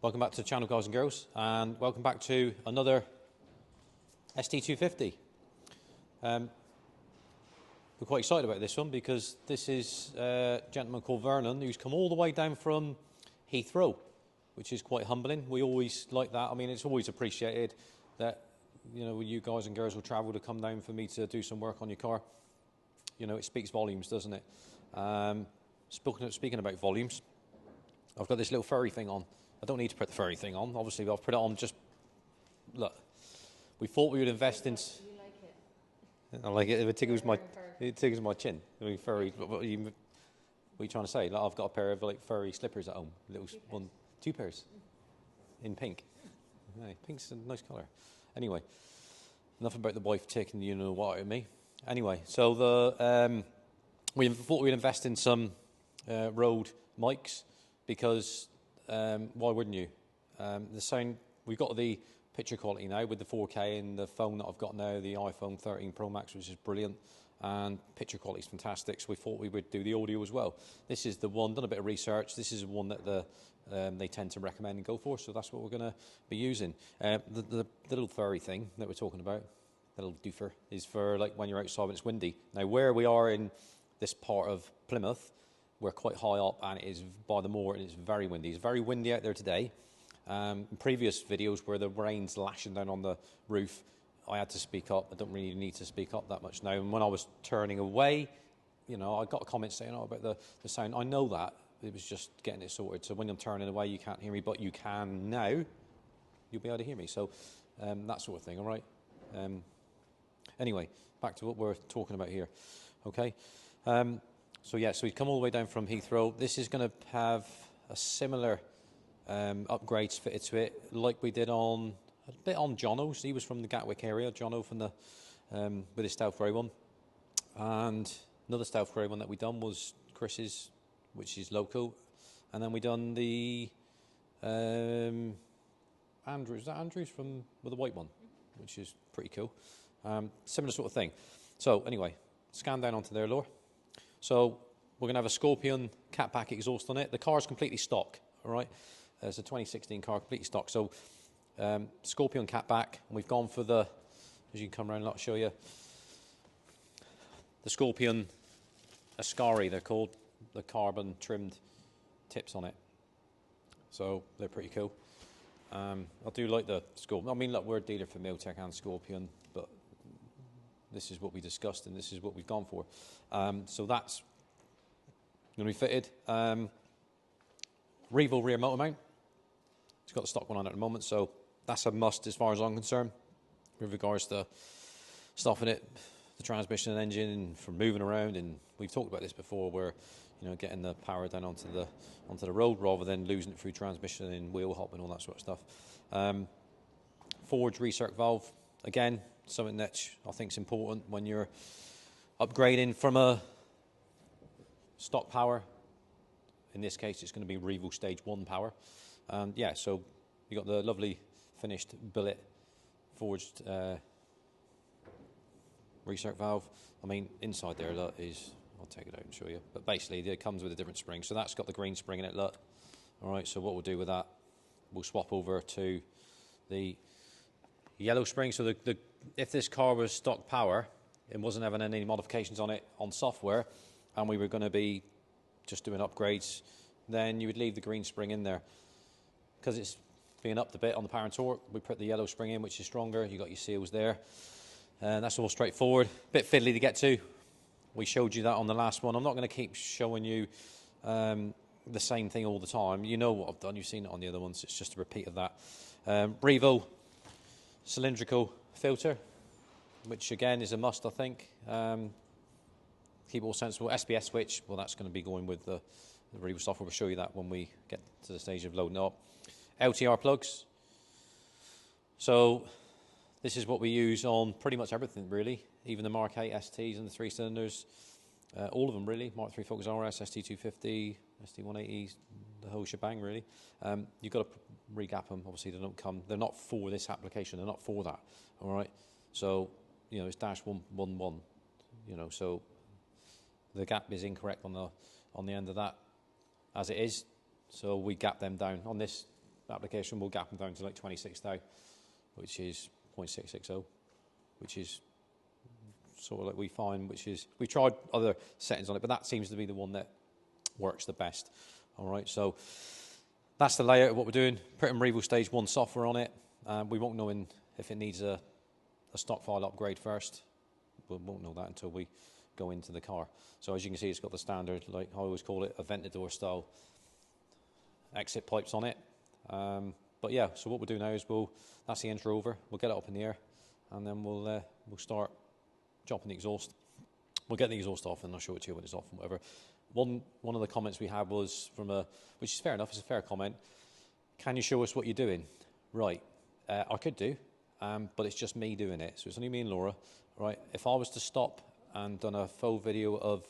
Welcome back to the channel, guys and girls, and welcome back to another ST250. We're quite excited about this one because this is a gentleman called Vernon who's come all the way down from Heathrow, which is quite humbling. We always like that. I mean, it's always appreciated that, you know, you guys and girls will travel to come down for me to do some work on your car. You know, it speaks volumes, doesn't it? Speaking about volumes, I've got this little furry thing on. I don't need to put the furry thing on. Obviously, I've put it on just... Look, we thought we would invest in... You like it? I like it. It tickles my chin. I mean, furry... What are you trying to say? Like, I've got a pair of like furry slippers at home. Two pairs. In pink. Yeah, pink's a nice colour. Anyway, enough about the wife taking the you-know-what out of me. Anyway, so we thought we'd invest in some Rode mics because... why wouldn't you? The sound, we've got the picture quality now with the 4K and the phone that I've got now, the iPhone 13 Pro Max, which is brilliant, and picture quality is fantastic, so we thought we would do the audio as well. This is the one, done a bit of research, this is the one that they tend to recommend and go for, so that's what we're going to be using. The little furry thing that we're talking about, the little doofer, is for like when you're outside when it's windy. Now where we are in this part of Plymouth, we're quite high up and it is by the moor and it's very windy. It's very windy out there today. In previous videos where the rain's lashing down on the roof, I had to speak up. I don't really need to speak up that much now. And when I was turning away, you know, I got a comment saying, oh, about the sound. I know that. It was just getting it sorted. So when I'm turning away, you can't hear me, but you can now. You'll be able to hear me. So that sort of thing, all right? Anyway, back to what we're talking about here. Okay? So yeah, so we've come all the way down from Heathrow. This is going to have a similar upgrades fitted to it, like we did a bit on Jono's. He was from the Gatwick area, Jono from the with his Stealth grey one, and another Stealth grey one that we done was Chris's, which is local, and then we done the Andrews. Is that Andrews with the white one, which is pretty cool. Similar sort of thing. So anyway, scan down onto there, Laura. So we're going to have a Scorpion catback exhaust on it. The car's completely stock, all right? It's a 2016 car, completely stock. So Scorpion catback, and we've gone for the, as you can come around and I'll show you, the Scorpion Ascari, they're called, the carbon trimmed tips on it. So they're pretty cool. I do like the Scorpion. I mean, look, we're a dealer for Miltech and Scorpion, but this is what we discussed and this is what we've gone for. So that's going to be fitted. Revo rear motor mount. It's got the stock one on at the moment, so that's a must as far as I'm concerned with regards to stuffing it, the transmission and engine, and from moving around. And we've talked about this before, where you know getting the power down onto the road rather than losing it through transmission and wheel hop and all that sort of stuff. Forged recirc valve, again, something that I think is important when you're upgrading from a stock power. In this case, it's going to be Revo Stage 1 power. Yeah, so you got the lovely finished billet forged recirc valve. I mean, inside there, look, is, I'll take it out and show you. But basically, it comes with a different spring. So that's got the green spring in it, look. All right, so what we'll do with that, we'll swap over to the yellow spring. So if this car was stock power, it wasn't having any modifications on it on software, and we were going to be just doing upgrades, then you would leave the green spring in there. Because it's being upped a bit on the power and torque, we put the yellow spring in, which is stronger. You got your seals there. And that's all straightforward. Bit fiddly to get to. We showed you that on the last one. I'm not going to keep showing you the same thing all the time. You know what I've done. You've seen it on the other ones. It's just a repeat of that. Revo cylindrical filter, which again is a must, I think. Keep it all sensible. SBS switch, well, that's going to be going with the Revo software. We'll show you that when we get to the stage of loading it up. LTR plugs. So this is what we use on pretty much everything, really. Even the Mark 8 STs and the 3 cylinders. All of them, really. Mark 3 Focus RS, ST250, ST180, the whole shebang, really. You've got to re-gap them. Obviously, they don't come. They're not for this application. They're not for that. All right. So, you know, it's -111. You know, so the gap is incorrect on the end of that as it is. So we gap them down. On this application will gap them down to like 26 thou, which is 0.660, which is sort of like we find, which is, we tried other settings on it, but that seems to be the one that works the best. All right, so that's the layout of what we're doing. Putting Revo Stage 1 software on it. We won't know if it needs a stock file upgrade first. We won't know that until we go into the car. So as you can see, it's got the standard, like I always call it, a Ventador style exit pipes on it. But yeah, so what we'll do now is that's the intro over. We'll get it up in the air, and then we'll start dropping the exhaust. We'll get the exhaust off, and I'll show it to you when it's off and whatever. One of the comments we had was which is fair enough, it's a fair comment. Can you show us what you're doing? Right, I could do, but it's just me doing it. So it's only me and Laura, right? If I was to stop and done a full video of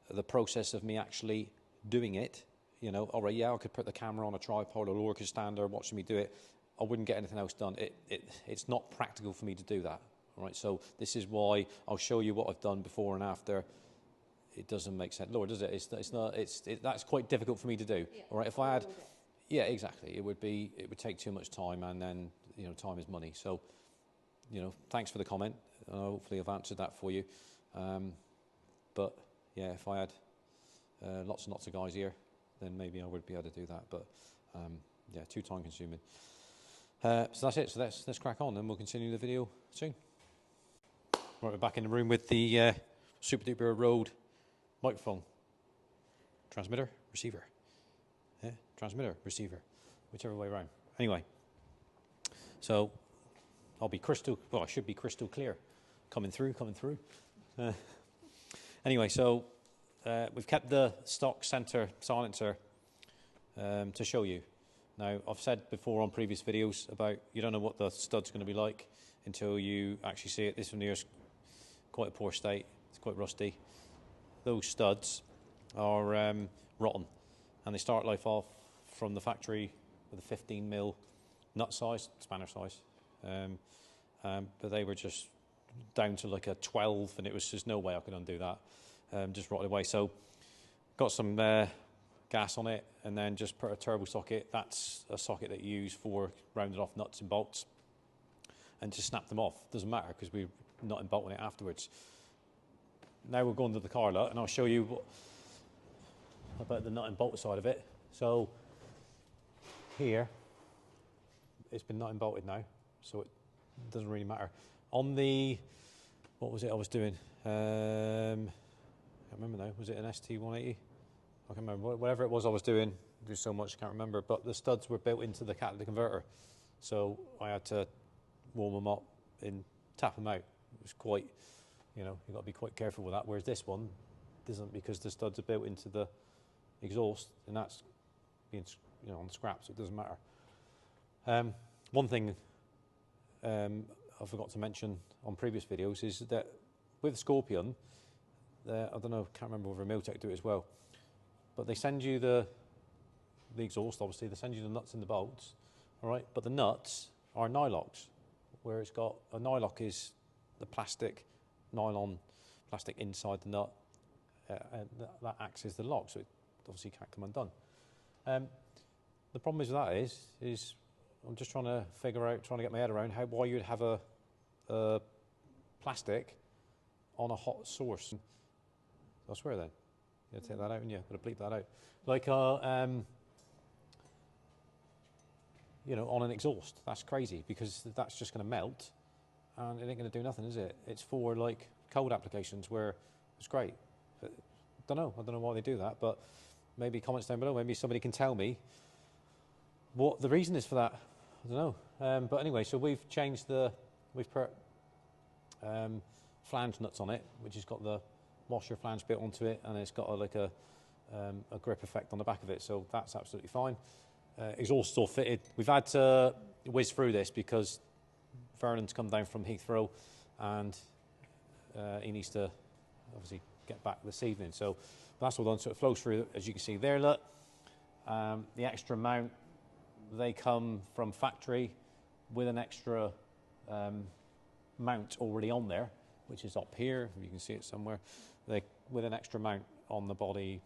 the process of me actually doing it, you know, all right, yeah, I could put the camera on a tripod, or Laura could stand there watching me do it. I wouldn't get anything else done. It's not practical for me to do that, all right? So this is why I'll show you what I've done before and after. It doesn't make sense, Laura, does it? That's quite difficult for me to do. Yeah, all right, if I had, yeah, exactly. It would take too much time, and then, you know, time is money. So, you know, thanks for the comment. Hopefully, I've answered that for you. But yeah, if I had lots and lots of guys here, then maybe I would be able to do that. But yeah, too time consuming. So that's it. So let's crack on, and we'll continue the video soon. Right, we're back in the room with the Super Duper Rode microphone. Transmitter, receiver. Yeah, transmitter, receiver, whichever way around. Anyway, so I should be crystal clear. Coming through. Anyway, so we've kept the stock center silencer to show you. Now, I've said before on previous videos about you don't know what the stud's going to be like until you actually see it. This one here is quite a poor state. It's quite rusty. Those studs are rotten, and they start life off from the factory with a 15mm nut size, spanner size, but they were just down to like a 12, and it was just no way I could undo that. Just rotted away. So got some gas on it, and then just put a turbo socket. That's a socket that you use for rounding off nuts and bolts, and just snap them off. Doesn't matter because we're nut and bolting it afterwards. Now we're going to the car lot, and I'll show you about the nut and bolt side of it. So here, it's been nut and bolted now, so it doesn't really matter. On the, what was it I was doing? I can't remember now. Was it an ST180? I can't remember. Whatever it was I was doing, there's so much I can't remember. But the studs were built into the catalytic converter, so I had to warm them up and tap them out. It was quite, you know, you've got to be quite careful with that. Whereas this one doesn't, because the studs are built into the exhaust, and that's being, you know, on scraps, so it doesn't matter. One thing I forgot to mention on previous videos is that with Scorpion, I don't know, can't remember whether Miltech do it as well, but they send you the exhaust, obviously, they send you the nuts and the bolts, all right, but the nuts are nylocs, where it's got, a nyloc is the nylon plastic inside the nut, and that acts as the lock, so it obviously can't come undone. The problem is with that is I'm just trying to get my head around why you'd have a plastic on a hot source. I swear then. You take that out, and you've got to bleep that out. Like, you know, on an exhaust. That's crazy, because that's just going to melt, and it ain't going to do nothing, is it? It's for, like, cold applications where it's great. I don't know why they do that, but maybe comments down below. Maybe somebody can tell me what the reason is for that. I don't know. But anyway, so we've put flange nuts on it, which has got the washer flange built onto it, and it's got a grip effect on the back of it, so that's absolutely fine. Exhaust's all fitted. We've had to whiz through this because Vernon's come down from Heathrow, and he needs to obviously get back this evening, so that's all done. So it flows through, as you can see there. Look, the extra mount, they come from factory with an extra mount already on there, which is up here. You can see it somewhere. With an extra mount on the body,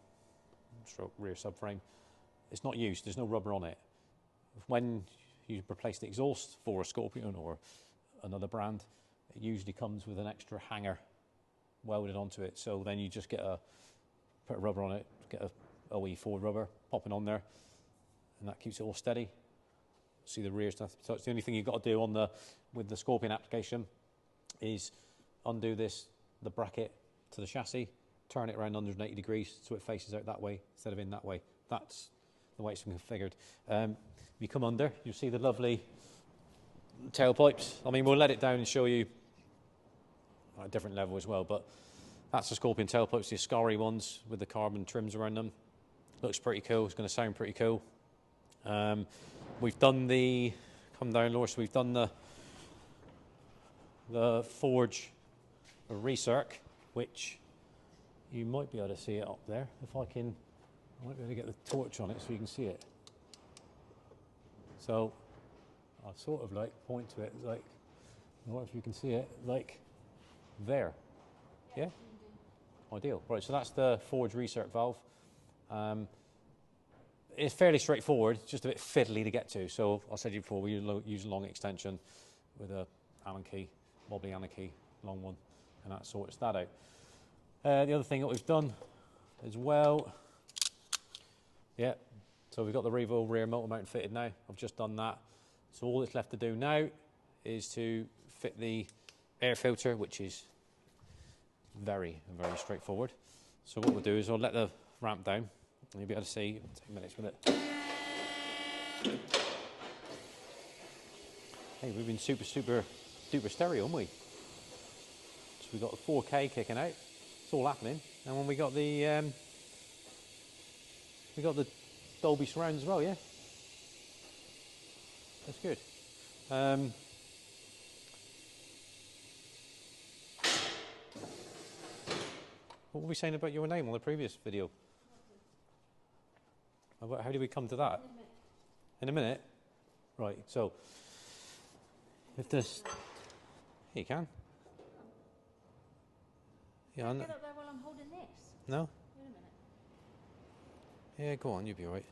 stroke rear subframe. It's not used. There's no rubber on it. when you replace the exhaust for a Scorpion or another brand, it usually comes with an extra hanger welded onto it. So then you just put a rubber on it, get a OE forward rubber, pop it on there, and that keeps it all steady. See the rear stuff. So it's the only thing you've got to do with the Scorpion application is undo the bracket to the chassis, turn it around 180 degrees so it faces out that way instead of in that way. That's the way it's configured. If you come under, you'll see the lovely tailpipes. I mean, we'll let it down and show you at a different level as well, but that's the Scorpion tailpipes, the Ascari ones with the carbon trims around them. Looks pretty cool. It's going to sound pretty cool. We've done come down, Laura, so we've done the forge recirc, which you might be able to see it up there. If I might be able to get the torch on it so you can see it. So I'll sort of like point to it, like, I don't know if you can see it, like there. Yeah? Ideal. Right, so that's the forge recirc valve. It's fairly straightforward, just a bit fiddly to get to. So I said to you before, we use a long extension with a Allen key, wobbly Allen key, long one, and that sorts that out. The other thing that we've done as well, yeah, so we've got the Revo rear motor mount fitted now. I've just done that. So all that's left to do now is to fit the air filter, which is very, very straightforward. So what we'll do is I'll let the ramp down. And you'll be able to see, it'll take minutes with it. Hey, we've been super duper stereo, haven't we? So we've got the 4K kicking out. It's all happening. And when we got the Dolby surround as well, yeah? That's good. What were we saying about your name on the previous video? How did we come to that? In a minute? Right, so if this... Here you can. Yeah, Get up there while I'm holding this. No? Wait a minute. Yeah, go on, you'll be all right.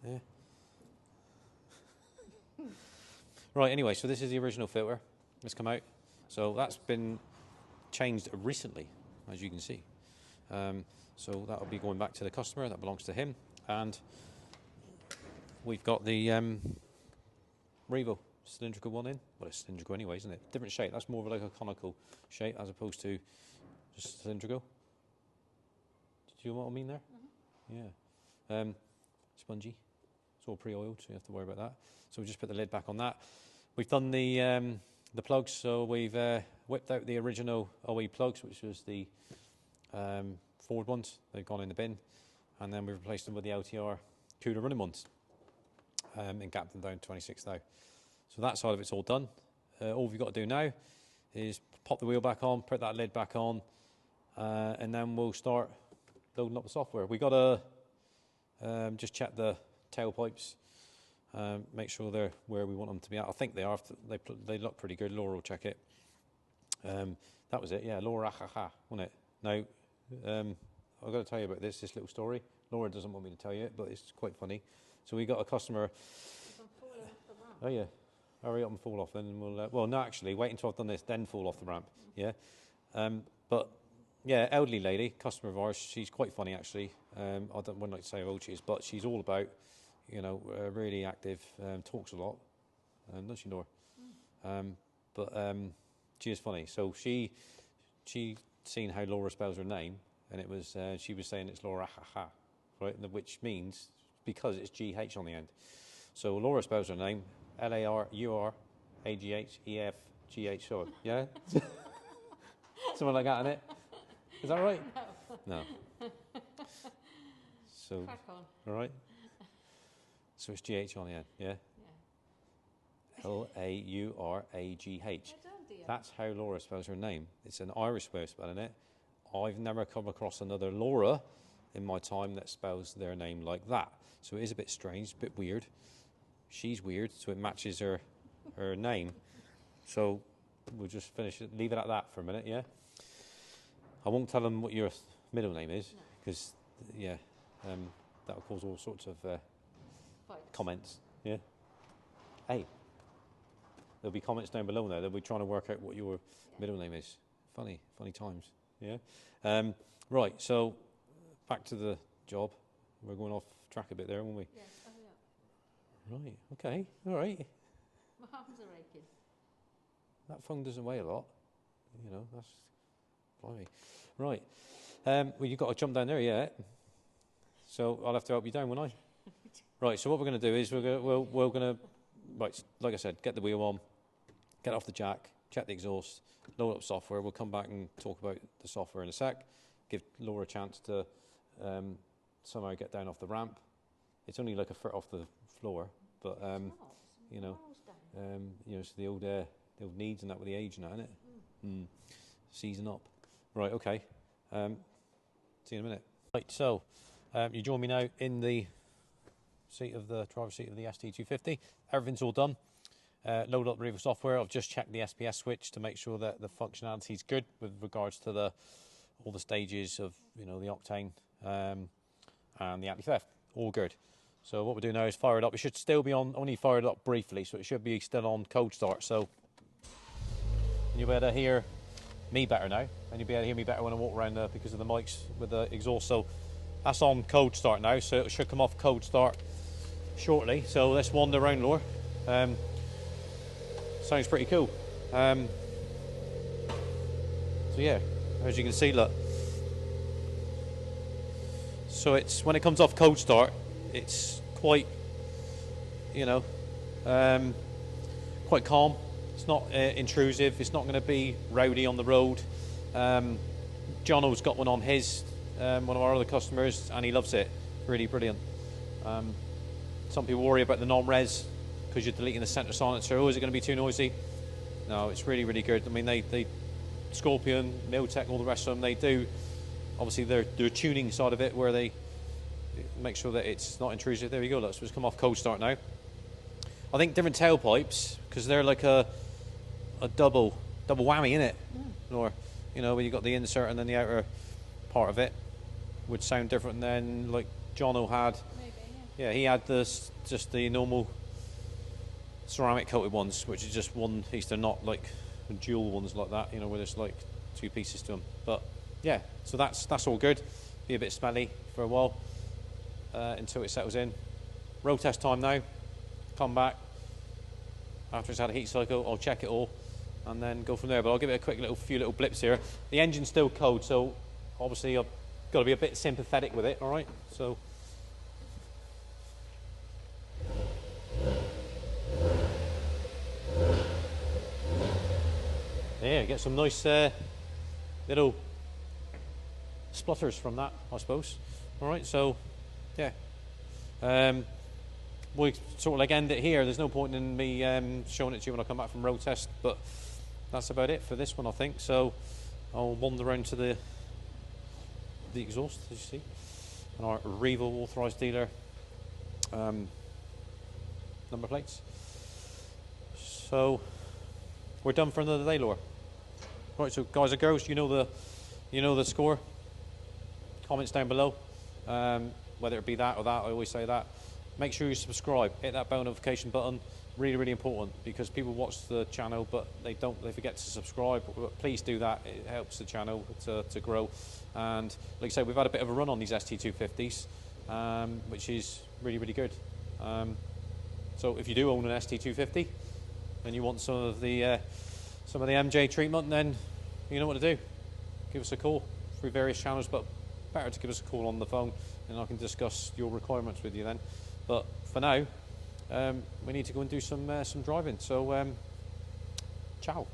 Yeah. Right, anyway, so this is the original filter. It's come out. So that's been changed recently, as you can see. So that'll be going back to the customer. That belongs to him. And we've got the Revo cylindrical one in. Well, it's cylindrical anyway, isn't it? Different shape. That's more of like a conical shape as opposed to just cylindrical. Do you know what I mean there? Yeah. Spongy. It's all pre-oiled, so you have to worry about that. So we just put the lid back on that. We've done the plugs, so we've whipped out the original OE plugs, which was the forward ones. They've gone in the bin, and then we've replaced them with the LTR cooler running ones, and gapped them down 26 now. So that side of it's all done. All we've got to do now is pop the wheel back on, put that lid back on, and then we'll start loading up the software. We've got to just check the tailpipes, make sure they're where we want them to be at. I think they are. They look pretty good. Laura will check it. That was it, yeah. Laura, wasn't it? Now, I've got to tell you about this little story. Laura doesn't want me to tell you it, but it's quite funny. So we got a customer. Oh yeah, hurry up and fall off, then we'll. Well, no, actually, wait until I've done this, then fall off the ramp. Yeah, but yeah, elderly lady, customer of ours. She's quite funny actually. I wouldn't like to say how old she is, but she's all about, really active. Talks a lot, doesn't she, Laura? But she is funny. So she seen how Laura spells her name, and it was she was saying it's Laura, right? Which means because it's GH on the end. So Laura spells her name LAURAGHEFGH. So yeah, something like that, isn't it? Is that right? No. So Crack on. all right. So it's GH on the end, yeah. LAURAGH. That's how Laura spells her name. It's an Irish way of spelling it. I've never come across another Laura in my time that spells their name like that. So it is a bit strange, a bit weird. She's weird, so it matches her name. So we'll just finish it, leave it at that for a minute, yeah? I won't tell them what your middle name is, because, that will cause all sorts of comments. Yeah. Hey. There'll be comments down below now. They'll be trying to work out what your middle name is. Funny times. Yeah. Right. So back to the job. We're going off track a bit there, won't we? Yes. Oh yeah. Right. Okay. All right. My arms are aching. That phone doesn't weigh a lot. You know, that's blimey. Right. Well, you've got to jump down there, yeah. So I'll have to help you down, won't I? Right. So what we're going to do is we're going to, right, like I said, get the wheel on, get off the jack, check the exhaust, load up software. We'll come back and talk about the software in a sec. Give Laura a chance to somehow get down off the ramp. It's only like a foot off the floor, but you know, it's the old needs and that with the age now, isn't it? Season up. Right. Okay. See you in a minute. Right. So you join me now in the driver's seat of the ST250. Everything's all done. Load up the Revo software. I've just checked the SPS switch to make sure that the functionality is good with regards to all the stages of the octane and the anti-theft. All good. So what we're doing now is fire it up. It should still be on, only fired up briefly, so it should be still on cold start. So you'll be able to hear me better now, and you'll be able to hear me better when I walk around because of the mics with the exhaust. So that's on cold start now, so it should come off cold start shortly. So let's wander around, Laura. Sounds pretty cool. So yeah, as you can see, look. So it's when it comes off cold start, it's quite, quite calm. It's not intrusive. It's not going to be rowdy on the road. Jono's got one on his, one of our other customers, and he loves it. Really brilliant. Some people worry about the non-res because you're deleting the centre silencer. Oh, is it going to be too noisy? No, it's really, really good. I mean, they Scorpion, Miltech, all the rest of them, they do, obviously, their tuning side of it where they make sure that it's not intrusive. There you go, look, so it's come off cold start now. I think different tailpipes, because they're like a double whammy, innit? Or, where you've got the insert and then the outer part of it, would sound different than like Jono had. Maybe, yeah, he had just the normal ceramic coated ones, which is just one piece. They're not like dual ones like that, where there's like two pieces to them. But yeah, so that's all good. Be a bit smelly for a while until it settles in. Road test time now. Come back after it's had a heat cycle. I'll check it all and then go from there. But I'll give it a quick few little blips here. The engine's still cold, so obviously I've got to be a bit sympathetic with it. All right, so. Yeah, get some nice little splutters from that, I suppose. All right, so yeah, we sort of like end it here. There's no point in me showing it to you when I come back from road test, but that's about it for this one, I think. So I'll wander around to the exhaust, as you see, and our Revo authorised dealer number plates. So we're done for another day, Laura. Right, so guys and girls, you know the score. Comments down below, whether it be that or that. I always say that. Make sure you subscribe. Hit that bell notification button. Really, really important, because people watch the channel but they forget to subscribe. Please do that. It helps the channel to grow. And like I say, we've had a bit of a run on these ST250s, which is really, really good. So if you do own an ST250 and you want some of the MJ treatment, then you know what to do. Give us a call through various channels, but better to give us a call on the phone and I can discuss your requirements with you then. But for now, we need to go and do some driving. So, ciao.